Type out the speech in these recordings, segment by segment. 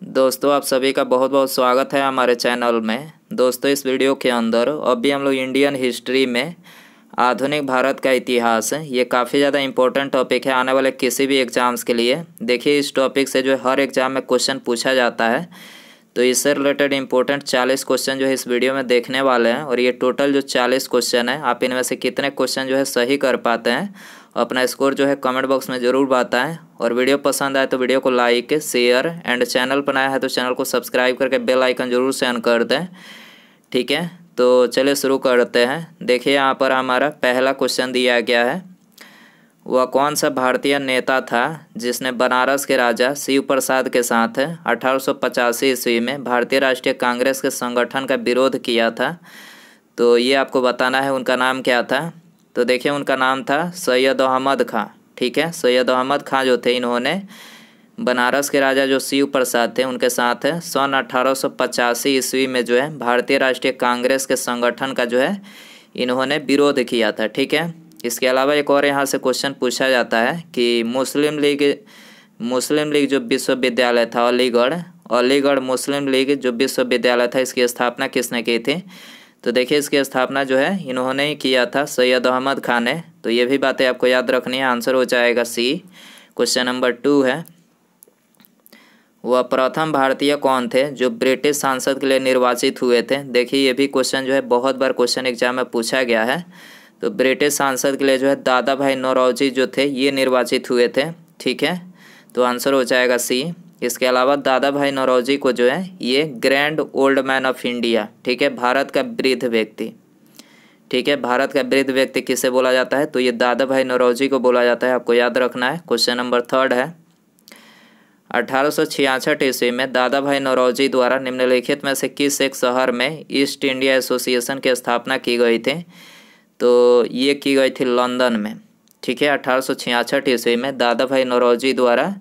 दोस्तों आप सभी का बहुत बहुत स्वागत है हमारे चैनल में। दोस्तों इस वीडियो के अंदर अभी हम लोग इंडियन हिस्ट्री में आधुनिक भारत का इतिहास है, ये काफ़ी ज़्यादा इंपॉर्टेंट टॉपिक है आने वाले किसी भी एग्ज़ाम्स के लिए। देखिए इस टॉपिक से जो है हर एग्ज़ाम में क्वेश्चन पूछा जाता है, तो इससे रिलेटेड इंपॉर्टेंट 40 क्वेश्चन जो है इस वीडियो में देखने वाले हैं। और ये टोटल जो 40 क्वेश्चन है, आप इनमें से कितने क्वेश्चन जो है सही कर पाते हैं, अपना स्कोर जो है कमेंट बॉक्स में ज़रूर बताएं। और वीडियो पसंद आए तो वीडियो को लाइक शेयर एंड चैनल पर नया है तो चैनल को सब्सक्राइब करके बेल आइकन जरूर से ऑन कर दें। ठीक है, तो चलिए शुरू करते हैं। देखिए यहाँ पर हमारा पहला क्वेश्चन दिया गया है, वह कौन सा भारतीय नेता था जिसने बनारस के राजा शिव प्रसाद के साथ 1885 ईस्वी में भारतीय राष्ट्रीय कांग्रेस के संगठन का विरोध किया था। तो ये आपको बताना है उनका नाम क्या था। तो देखिए उनका नाम था सैयद अहमद खां। ठीक है, सैयद अहमद खां जो थे, इन्होंने बनारस के राजा जो शिव प्रसाद थे उनके साथ सन 1885 ईस्वी में जो है भारतीय राष्ट्रीय कांग्रेस के संगठन का जो है इन्होंने विरोध किया था। ठीक है, इसके अलावा एक और यहाँ से क्वेश्चन पूछा जाता है कि मुस्लिम लीग जो विश्वविद्यालय था अलीगढ़ मुस्लिम लीग जो विश्वविद्यालय था, इसकी स्थापना किसने की थी। तो देखिए इसकी स्थापना जो है इन्होंने ही किया था, सैयद अहमद खान ने। तो ये भी बातें आपको याद रखनी है, आंसर हो जाएगा सी। क्वेश्चन नंबर 2 है, वह प्रथम भारतीय कौन थे जो ब्रिटिश सांसद के लिए निर्वाचित हुए थे। देखिए ये भी क्वेश्चन जो है बहुत बार क्वेश्चन एग्जाम में पूछा गया है। तो ब्रिटिश सांसद के लिए जो है दादा भाई नौरोजी जो थे ये निर्वाचित हुए थे। ठीक है, तो आंसर हो जाएगा सी। इसके अलावा दादा भाई नौरोजी को जो है ये grand old man of India, ठीक है, भारत का वृद्ध व्यक्ति, ठीक है, भारत का वृद्ध व्यक्ति किसे बोला जाता है, तो ये दादा भाई नौरोजी को बोला जाता है, आपको याद रखना है। क्वेश्चन नंबर 3 है, 1866 ईस्वी में दादा भाई नौरोजी द्वारा निम्नलिखित में से किस एक शहर में ईस्ट इंडिया एसोसिएशन की स्थापना की गई थी। तो ये की गई थी लंदन में। ठीक है, 1866 ईस्वी में दादा भाई नौरोजी द्वारा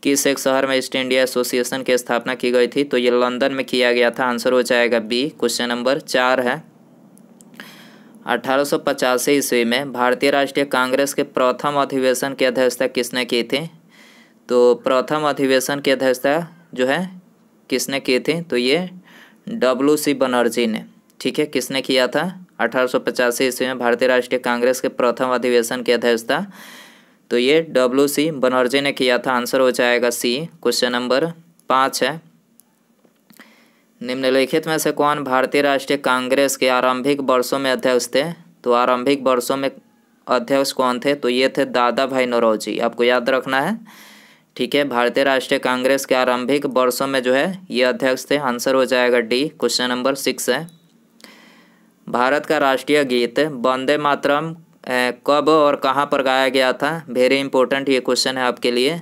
किस एक शहर में ईस्ट इंडिया एसोसिएशन की स्थापना की गई थी, तो ये लंदन में किया गया था, आंसर हो जाएगा बी। क्वेश्चन नंबर 4 है, 1885 ईस्वी में भारतीय राष्ट्रीय कांग्रेस के प्रथम अधिवेशन की अध्यक्षता किसने की थी। तो प्रथम अधिवेशन की अध्यक्षता जो है किसने की थी, तो ये WC बनर्जी ने। ठीक है, किसने किया था 1885 ईस्वी में भारतीय राष्ट्रीय कांग्रेस के प्रथम अधिवेशन की अध्यक्षता, तो ये WC बनर्जी ने किया था, आंसर हो जाएगा सी। क्वेश्चन नंबर 5 है, निम्नलिखित में से कौन भारतीय राष्ट्रीय कांग्रेस के आरंभिक वर्षों में अध्यक्ष थे। तो आरंभिक वर्षों में अध्यक्ष कौन थे, तो ये थे दादा भाई नौरोजी, आपको याद रखना है। ठीक है, भारतीय राष्ट्रीय कांग्रेस के आरंभिक वर्षों में जो है ये अध्यक्ष थे, आंसर हो जाएगा डी। क्वेश्चन नंबर 6 है, भारत का राष्ट्रीय गीत वंदे मातरम कब और कहाँ पर गाया गया था। वेरी इंपॉर्टेंट ये क्वेश्चन है आपके लिए।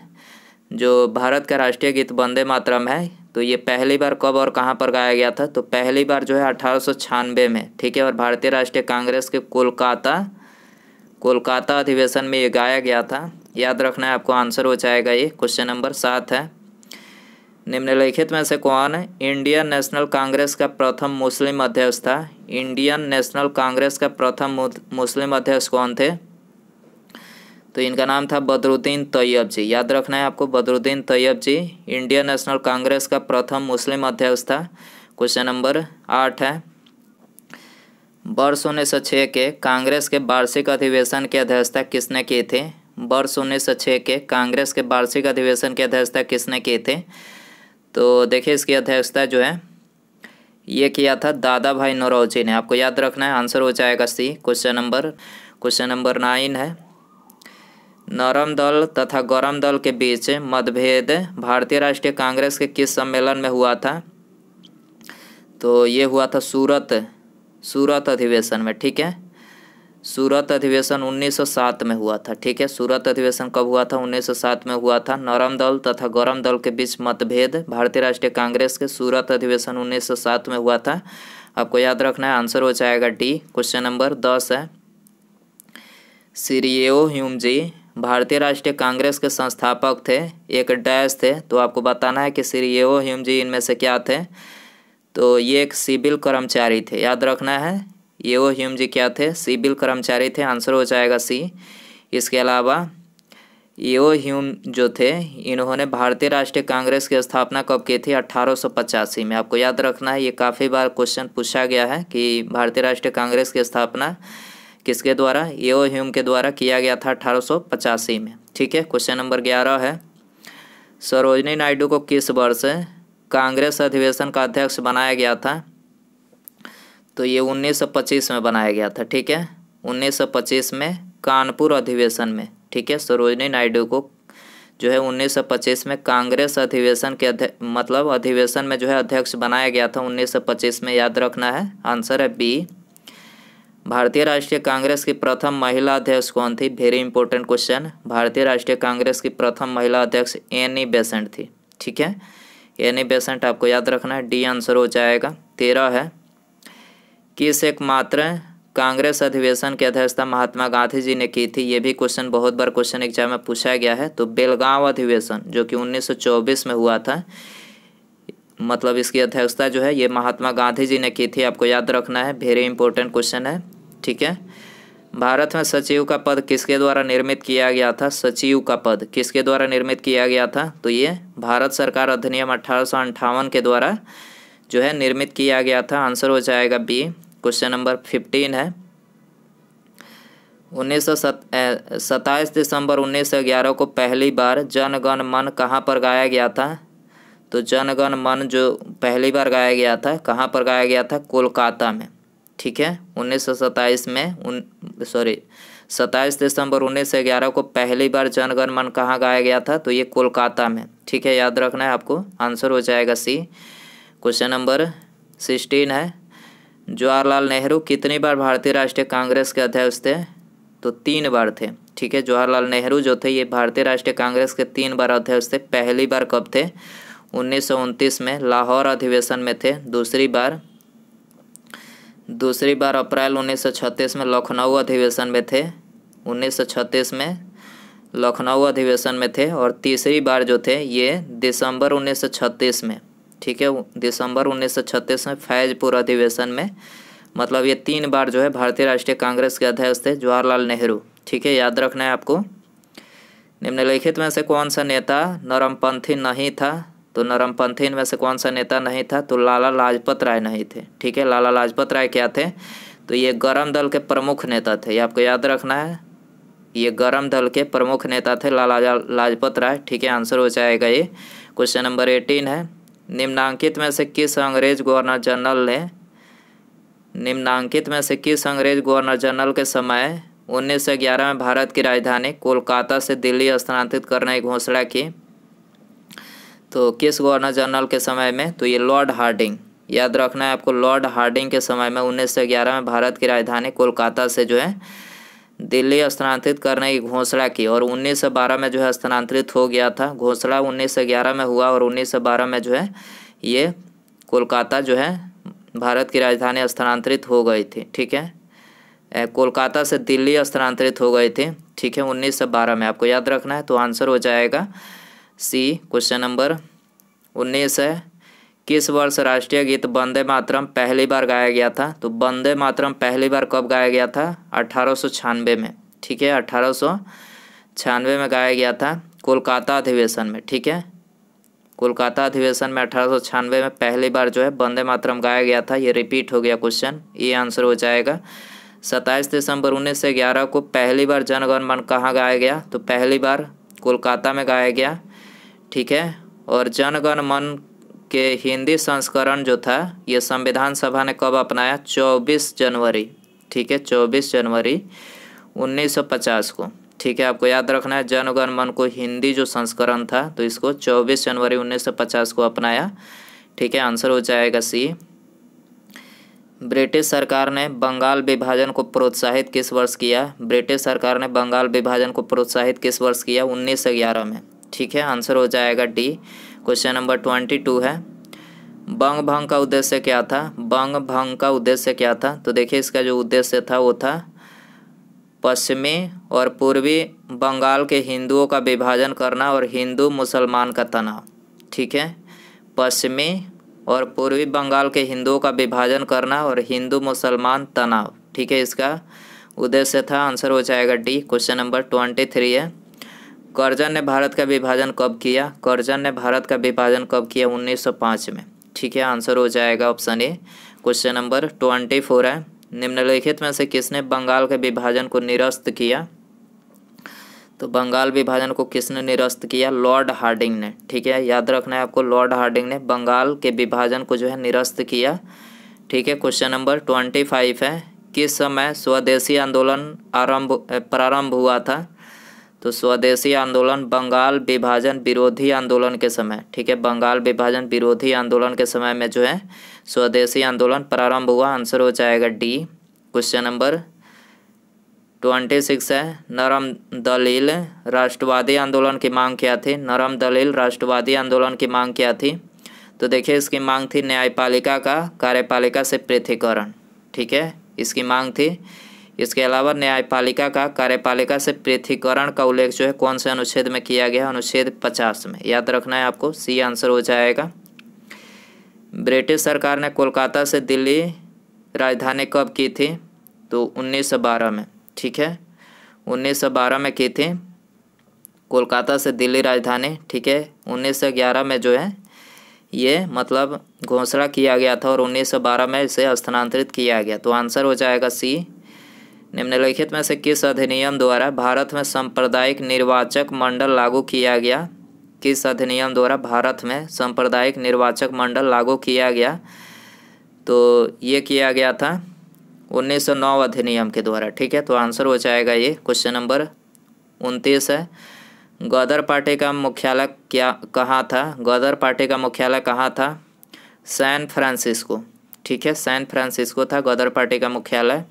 जो भारत का राष्ट्रीय गीत वंदे मातरम है, तो ये पहली बार कब और कहाँ पर गाया गया था, तो पहली बार जो है 1896 में। ठीक है, और भारतीय राष्ट्रीय कांग्रेस के कोलकाता अधिवेशन में ये गाया गया था, याद रखना है आपको, आंसर हो जाएगा ये। क्वेश्चन नंबर 7 है, निम्नलिखित में से कौन इंडियन नेशनल कांग्रेस का प्रथम मुस्लिम अध्यक्ष था। इंडियन नेशनल कांग्रेस का प्रथम मुस्लिम अध्यक्ष कौन थे, तो इनका नाम था बदरुद्दीन तैयब जी, याद रखना है आपको, बदरुद्दीन तैयब जी इंडियन नेशनल कांग्रेस का प्रथम मुस्लिम अध्यक्ष था। क्वेश्चन नंबर 8 है, वर्ष 1906 के कांग्रेस के वार्षिक अधिवेशन की अध्यक्षता किसने की थी। वर्ष 1906 के कांग्रेस के वार्षिक अधिवेशन की अध्यक्षता किसने की थी। तो देखिए इसकी अध्यक्षता जो है ये किया था दादा भाई नौरोजी ने, आपको याद रखना है, आंसर हो जाएगा सी। क्वेश्चन नंबर 9 है, नरम दल तथा गरम दल के बीच मतभेद भारतीय राष्ट्रीय कांग्रेस के किस सम्मेलन में हुआ था। तो ये हुआ था सूरत अधिवेशन में। ठीक है, सूरत अधिवेशन 1907 में हुआ था। ठीक है, सूरत अधिवेशन कब हुआ था, 1907 में हुआ था। नरम दल तथा गरम दल के बीच मतभेद भारतीय राष्ट्रीय कांग्रेस के सूरत अधिवेशन 1907 में हुआ था, आपको याद रखना है, आंसर हो जाएगा डी। क्वेश्चन नंबर 10 है, सिरियो ह्यूम जी भारतीय राष्ट्रीय कांग्रेस के संस्थापक थे, एक डैश थे, तो आपको बताना है कि सिरियो ह्यूम जी इनमें से क्या थे। तो ये एक सिविल कर्मचारी थे, याद रखना है, ये वो ह्यूम जी क्या थे, सिविल कर्मचारी थे, आंसर हो जाएगा सी। इसके अलावा ईओ ह्यूम जो थे, इन्होंने भारतीय राष्ट्रीय कांग्रेस की स्थापना कब की थी? 1885 में। आपको याद रखना है, ये काफ़ी बार क्वेश्चन पूछा गया है कि भारतीय राष्ट्रीय कांग्रेस की स्थापना किसके द्वारा? ईओ ह्यूम के द्वारा किया गया था 1885 में। ठीक है। क्वेश्चन नंबर 11 है, सरोजिनी नायडू को किस वर्ष कांग्रेस अधिवेशन का अध्यक्ष बनाया गया था? तो ये 1925 में बनाया गया था। ठीक है, 1925 में कानपुर अधिवेशन में। ठीक है, सरोजिनी नायडू को जो है 1925 में कांग्रेस अधिवेशन के अधिवेशन में जो है अध्यक्ष बनाया गया था 1925 में। याद रखना है, आंसर है बी। भारतीय राष्ट्रीय कांग्रेस की प्रथम महिला अध्यक्ष कौन थी? Very important question. भारतीय राष्ट्रीय कांग्रेस की प्रथम महिला अध्यक्ष एनी बेसेंट थी। ठीक है, एनी बेसेंट आपको याद रखना है, डी आंसर हो जाएगा। 13 है, किस एकमात्र कांग्रेस अधिवेशन की अध्यक्षता महात्मा गांधी जी ने की थी? ये भी क्वेश्चन बहुत बार क्वेश्चन एग्जाम में पूछा गया है। तो बेलगांव अधिवेशन जो कि 1924 में हुआ था, इसकी अध्यक्षता जो है ये महात्मा गांधी जी ने की थी। आपको याद रखना है, वेरी इंपॉर्टेंट क्वेश्चन है। ठीक है, भारत में सचिव का पद किसके द्वारा निर्मित किया गया था? सचिव का पद किसके द्वारा निर्मित किया गया था? तो ये भारत सरकार अधिनियम 1858 के द्वारा जो है निर्मित किया गया था। आंसर हो जाएगा बी। क्वेश्चन नंबर 15 है, 27 दिसंबर 1911 को पहली बार जन गण मन कहाँ पर गाया गया था? तो जन गण मन जो पहली बार गाया गया था कहाँ पर गाया गया था? कोलकाता में। ठीक है, 27 दिसंबर 1911 को पहली बार जन गण मन कहाँ गाया गया था? तो ये कोलकाता में। ठीक है, याद रखना है आपको, आंसर हो जाएगा सी। क्वेश्चन नंबर 16 है, जवाहरलाल नेहरू कितनी बार भारतीय राष्ट्रीय कांग्रेस के अध्यक्ष थे? तो 3 बार थे। ठीक है, जवाहरलाल नेहरू जो थे ये भारतीय राष्ट्रीय कांग्रेस के 3 बार अध्यक्ष थे। पहली बार कब थे? 1929 में लाहौर अधिवेशन में थे। दूसरी बार अप्रैल 1936 में लखनऊ अधिवेशन में थे। 1936 में लखनऊ अधिवेशन में थे। और तीसरी बार जो थे ये दिसंबर 1936 में। ठीक है, दिसंबर 1936 में फैजपुर अधिवेशन में। ये 3 बार जो है भारतीय राष्ट्रीय कांग्रेस के अध्यक्ष थे जवाहरलाल नेहरू। ठीक है, याद रखना है आपको। निम्नलिखित में से कौन सा नेता नरमपंथी नहीं था? तो नरमपंथी में से कौन सा नेता नहीं था? तो लाला लाजपत राय नहीं थे। ठीक है, लाला लाजपत राय क्या थे? तो ये गरम दल के प्रमुख नेता थे। ये आपको याद रखना है, ये गरम दल के प्रमुख नेता थे लाला लाजपत राय। ठीक है, आंसर हो जाएगा ये। क्वेश्चन नंबर 18 है, निम्नांकित में से किस अंग्रेज गवर्नर जनरल के समय 1911 में भारत की राजधानी कोलकाता से दिल्ली स्थानांतरित करने की घोषणा की? तो किस गवर्नर जनरल के समय में? तो ये लॉर्ड हार्डिंग। याद रखना है आपको, लॉर्ड हार्डिंग के समय में 1911 में भारत की राजधानी कोलकाता से जो है दिल्ली स्थानांतरित करने की घोषणा की। और 1912 में जो है स्थानांतरित हो गया था। घोषणा 1911 में हुआ और 1912 में जो है ये कोलकाता जो है भारत की राजधानी स्थानांतरित हो गई थी। ठीक है, कोलकाता से दिल्ली स्थानांतरित हो गई थी। ठीक है, 1912 में। आपको याद रखना है, तो आंसर हो जाएगा सी। क्वेश्चन नंबर 19 है, किस वर्ष राष्ट्रीय गीत वंदे मातरम पहली बार गाया गया था? तो वंदे मातरम पहली बार कब गाया गया था? 1896 में। ठीक है, 1896 में गाया गया था कोलकाता अधिवेशन में। ठीक है, कोलकाता अधिवेशन में 1896 में पहली बार जो है वंदे मातरम गाया गया था। ये रिपीट हो गया क्वेश्चन, ये आंसर हो जाएगा। 27 दिसंबर 1911 को पहली बार जन गण मन कहाँ गाया गया? तो पहली बार कोलकाता में गाया गया। ठीक है, और जन गण मन के हिंदी संस्करण जो था ये संविधान सभा ने कब अपनाया? 24 जनवरी। ठीक है, 24 जनवरी 1950 को। ठीक है, आपको याद रखना है, जन गण मन को हिंदी जो संस्करण था तो इसको 24 जनवरी 1950 को अपनाया। ठीक है, आंसर हो जाएगा सी। ब्रिटिश सरकार ने बंगाल विभाजन को प्रोत्साहित किस वर्ष किया? ब्रिटिश सरकार ने बंगाल विभाजन को प्रोत्साहित किस वर्ष किया? 1911 में। ठीक है, आंसर हो जाएगा डी। क्वेश्चन नंबर 22 है, बंग भंग का उद्देश्य क्या था? बंग भंग का उद्देश्य क्या था? तो देखिए, इसका जो उद्देश्य था वो था पश्चिमी और पूर्वी बंगाल के हिंदुओं का विभाजन करना और हिंदू मुसलमान का तनाव। ठीक है, पश्चिमी और पूर्वी बंगाल के हिंदुओं का विभाजन करना और हिंदू मुसलमान तनाव। ठीक है, इसका उद्देश्य था। आंसर हो जाएगा डी। क्वेश्चन नंबर 23 है, कर्जन ने भारत का विभाजन कब किया? कर्जन ने भारत का विभाजन कब किया? 1905 में। ठीक है, आंसर हो जाएगा ऑप्शन ए। क्वेश्चन नंबर 24 है, निम्नलिखित में से किसने बंगाल के विभाजन को निरस्त किया? तो बंगाल विभाजन को किसने निरस्त किया? लॉर्ड हार्डिंग ने। ठीक है, याद रखना है आपको, लॉर्ड हार्डिंग ने बंगाल के विभाजन को जो है निरस्त किया। ठीक है, क्वेश्चन नंबर 25 है, किस समय स्वदेशी आंदोलन प्रारंभ हुआ था? तो स्वदेशी आंदोलन बंगाल विभाजन विरोधी आंदोलन के समय। ठीक है, बंगाल विभाजन विरोधी आंदोलन के समय में जो है स्वदेशी आंदोलन प्रारंभ हुआ। आंसर हो जाएगा डी। क्वेश्चन नंबर 26 है, नरम दलील राष्ट्रवादी आंदोलन की मांग क्या थी? नरम दलील राष्ट्रवादी आंदोलन की मांग क्या थी? तो देखिए, इसकी मांग थी न्यायपालिका का कार्यपालिका से पृथकीकरण। ठीक है, इसकी मांग थी। इसके अलावा न्यायपालिका का कार्यपालिका से पृथकीकरण का उल्लेख जो है कौन से अनुच्छेद में किया गया? अनुच्छेद 50 में। याद रखना है आपको, सी आंसर हो जाएगा। ब्रिटिश सरकार ने कोलकाता से दिल्ली राजधानी कब की थी? तो 1912 में। ठीक है, 1912 में की थी कोलकाता से दिल्ली राजधानी। ठीक है, 1911 में जो है ये मतलब घोषणा किया गया था और 1912 में इसे स्थानांतरित किया गया। तो आंसर हो जाएगा सी। निम्नलिखित में से किस अधिनियम द्वारा भारत में सांप्रदायिक निर्वाचक मंडल लागू किया गया? किस अधिनियम द्वारा भारत में सांप्रदायिक निर्वाचक मंडल लागू किया गया? तो ये किया गया था 1909 अधिनियम के द्वारा। ठीक है, तो आंसर हो जाएगा ये। क्वेश्चन नंबर 29 है, गदर पार्टी का मुख्यालय कहाँ था? गदर पार्टी का मुख्यालय कहाँ था? San Francisco. ठीक है, सैन फ्रांसिस्को था गदर पार्टी का मुख्यालय।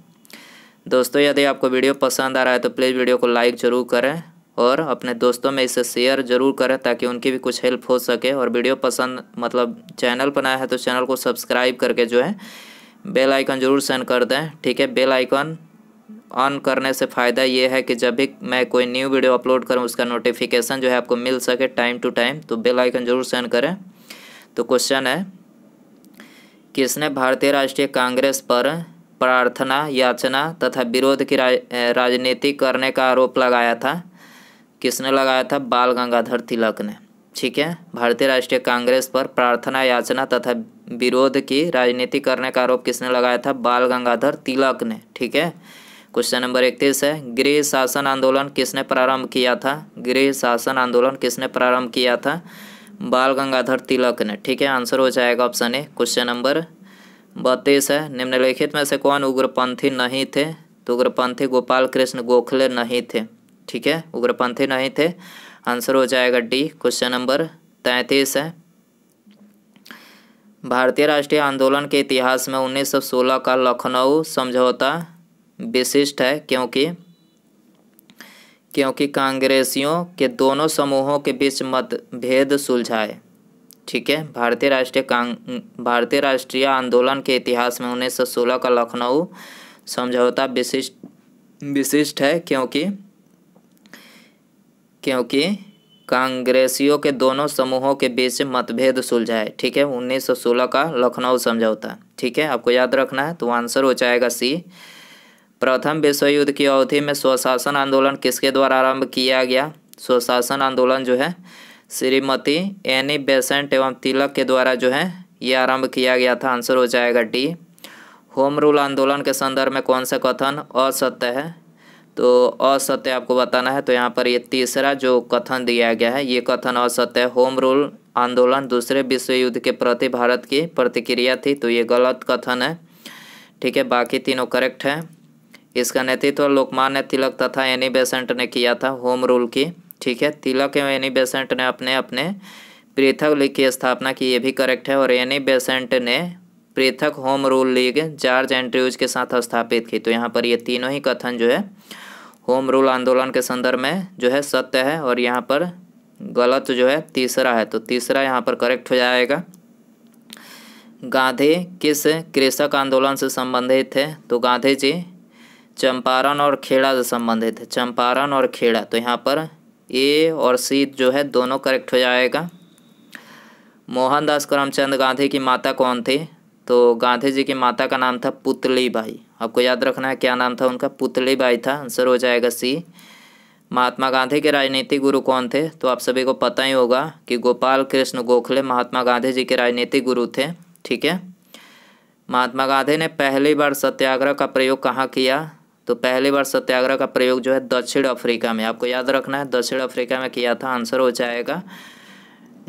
दोस्तों, यदि आपको वीडियो पसंद आ रहा है तो प्लीज़ वीडियो को लाइक ज़रूर करें और अपने दोस्तों में इसे शेयर ज़रूर करें ताकि उनकी भी कुछ हेल्प हो सके। और वीडियो पसंद मतलब चैनल पर आया है तो चैनल को सब्सक्राइब करके जो है बेल आइकन ज़रूर सेंड कर दें। ठीक है, बेल आइकन ऑन करने से फ़ायदा ये है कि जब भी मैं कोई न्यू वीडियो अपलोड करूं उसका नोटिफिकेशन जो है आपको मिल सके टाइम टू टाइम, तो बेल आइकन ज़रूर सेंड करें। तो क्वेश्चन है, किसने भारतीय राष्ट्रीय कांग्रेस पर प्रार्थना, याचना तथा विरोध की राजनीति करने का आरोप लगाया था? किसने लगाया था? बाल गंगाधर तिलक ने। ठीक है, भारतीय राष्ट्रीय कांग्रेस पर प्रार्थना, याचना तथा विरोध की राजनीति करने का आरोप किसने लगाया था? बाल गंगाधर तिलक ने। ठीक है, क्वेश्चन नंबर 31 है, गृह शासन आंदोलन किसने प्रारंभ किया था? गृह शासन आंदोलन किसने प्रारंभ किया था? बाल गंगाधर तिलक ने। ठीक है, आंसर हो जाएगा ऑप्शन ए। क्वेश्चन नंबर 32 है, निम्नलिखित में से कौन उग्रपंथी नहीं थे? तो उग्रपंथी गोपाल कृष्ण गोखले नहीं थे। ठीक है, उग्रपंथी नहीं थे। आंसर हो जाएगा डी। क्वेश्चन नंबर 33 है, भारतीय राष्ट्रीय आंदोलन के इतिहास में 1916 का लखनऊ समझौता विशिष्ट है क्योंकि कांग्रेसियों के दोनों समूहों के बीच मतभेद सुलझाए। ठीक है, भारतीय राष्ट्रीय आंदोलन के इतिहास में 1916 का लखनऊ समझौता विशिष्ट है क्योंकि कांग्रेसियों के दोनों समूहों के बीच मतभेद सुलझाए। ठीक है, 1916 का लखनऊ समझौता। ठीक है, आपको याद रखना है। तो आंसर हो जाएगा सी। प्रथम विश्व युद्ध की अवधि में स्वशासन आंदोलन किसके द्वारा आरंभ किया गया? स्वशासन आंदोलन जो है श्रीमती एनी बेसेंट एवं तिलक के द्वारा जो है ये आरंभ किया गया था। आंसर हो जाएगा डी। होम रूल आंदोलन के संदर्भ में कौन सा कथन असत्य है? तो असत्य आपको बताना है। तो यहाँ पर ये तीसरा जो कथन दिया गया है ये कथन असत्य है। होम रूल आंदोलन दूसरे विश्व युद्ध के प्रति भारत की प्रतिक्रिया थी, तो ये गलत कथन है। ठीक है, बाकी तीनों करेक्ट है। इसका नेतृत्व लोकमान्य तिलक तथा एनी बेसेंट ने किया था होम रूल की। ठीक है, तिलक एवं एनी बेसेंट ने अपने अपने पृथक लीग की स्थापना की, ये भी करेक्ट है। और एनी बेसेंट ने पृथक home rule league George Andrews के साथ स्थापित की। तो यहाँ पर ये तीनों ही कथन जो है होम रूल आंदोलन के संदर्भ में जो है सत्य है और यहाँ पर गलत जो है तीसरा है। तो तीसरा यहाँ पर करेक्ट हो जाएगा। गांधी किस कृषक आंदोलन से संबंधित थे? तो गांधी जी चंपारण और खेड़ा से संबंधित है। चंपारण और खेड़ा, तो यहाँ पर ए और सी जो है दोनों करेक्ट हो जाएगा। मोहनदास करमचंद गांधी की माता कौन थी? तो गांधी जी की माता का नाम था पुतली बाई। आपको याद रखना है क्या नाम था उनका? पुतली बाई था। आंसर हो जाएगा सी। महात्मा गांधी के राजनीतिक गुरु कौन थे? तो आप सभी को पता ही होगा कि गोपाल कृष्ण गोखले महात्मा गांधी जी के राजनीतिक गुरु थे। ठीक है। महात्मा गांधी ने पहली बार सत्याग्रह का प्रयोग कहाँ किया? तो पहली बार सत्याग्रह का प्रयोग जो है दक्षिण अफ्रीका में, आपको याद रखना है, दक्षिण अफ्रीका में किया था। आंसर हो जाएगा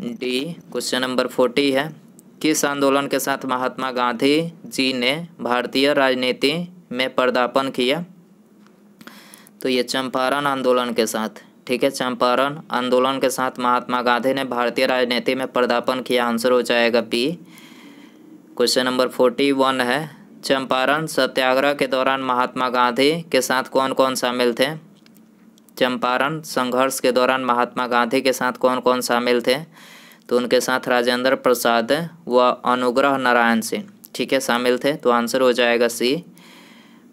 डी। क्वेश्चन नंबर 40 है, किस आंदोलन के साथ महात्मा गांधी जी ने भारतीय राजनीति में पदार्पण किया? तो ये चंपारण आंदोलन के साथ। ठीक है, चंपारण आंदोलन के साथ महात्मा गांधी ने भारतीय राजनीति में पदार्पण किया। आंसर हो जाएगा बी। क्वेश्चन नंबर 41 है, चंपारण सत्याग्रह के दौरान महात्मा गांधी के साथ कौन कौन शामिल थे? चंपारण संघर्ष के दौरान महात्मा गांधी के साथ कौन कौन शामिल थे? तो उनके साथ राजेंद्र प्रसाद व अनुग्रह नारायण सिंह, ठीक है, शामिल थे। तो आंसर हो जाएगा सी।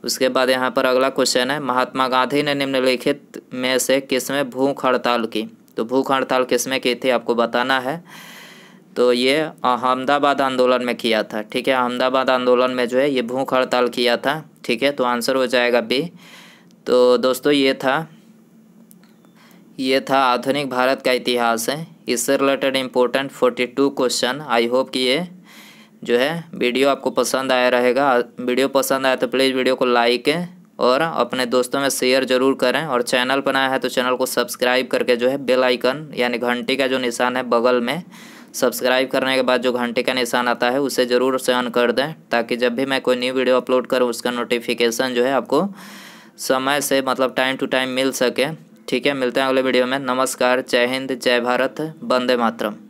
उसके बाद यहाँ पर अगला क्वेश्चन है, महात्मा गांधी ने निम्नलिखित में से किसमें भूख हड़ताल की? तो भूख हड़ताल किसमें की थी आपको बताना है। तो ये अहमदाबाद आंदोलन में किया था। ठीक है, अहमदाबाद आंदोलन में जो है ये भूख हड़ताल किया था। ठीक है, तो आंसर हो जाएगा बी। तो दोस्तों ये था आधुनिक भारत का इतिहास है। इससे related important 42 question. I hope कि ये जो है वीडियो आपको पसंद आया रहेगा। वीडियो पसंद आया तो प्लीज़ वीडियो को लाइक और अपने दोस्तों में शेयर ज़रूर करें, और चैनल पर नया है तो चैनल को सब्सक्राइब करके जो है बेल आइकन यानी घंटी का जो निशान है बगल में, सब्सक्राइब करने के बाद जो घंटे का निशान आता है उसे ज़रूर से ऑन कर दें, ताकि जब भी मैं कोई न्यू वीडियो अपलोड करूँ उसका नोटिफिकेशन जो है आपको समय से मतलब टाइम टू टाइम मिल सके। ठीक है, मिलते हैं अगले वीडियो में। नमस्कार, जय हिंद, जय भारत, वंदे मातरम।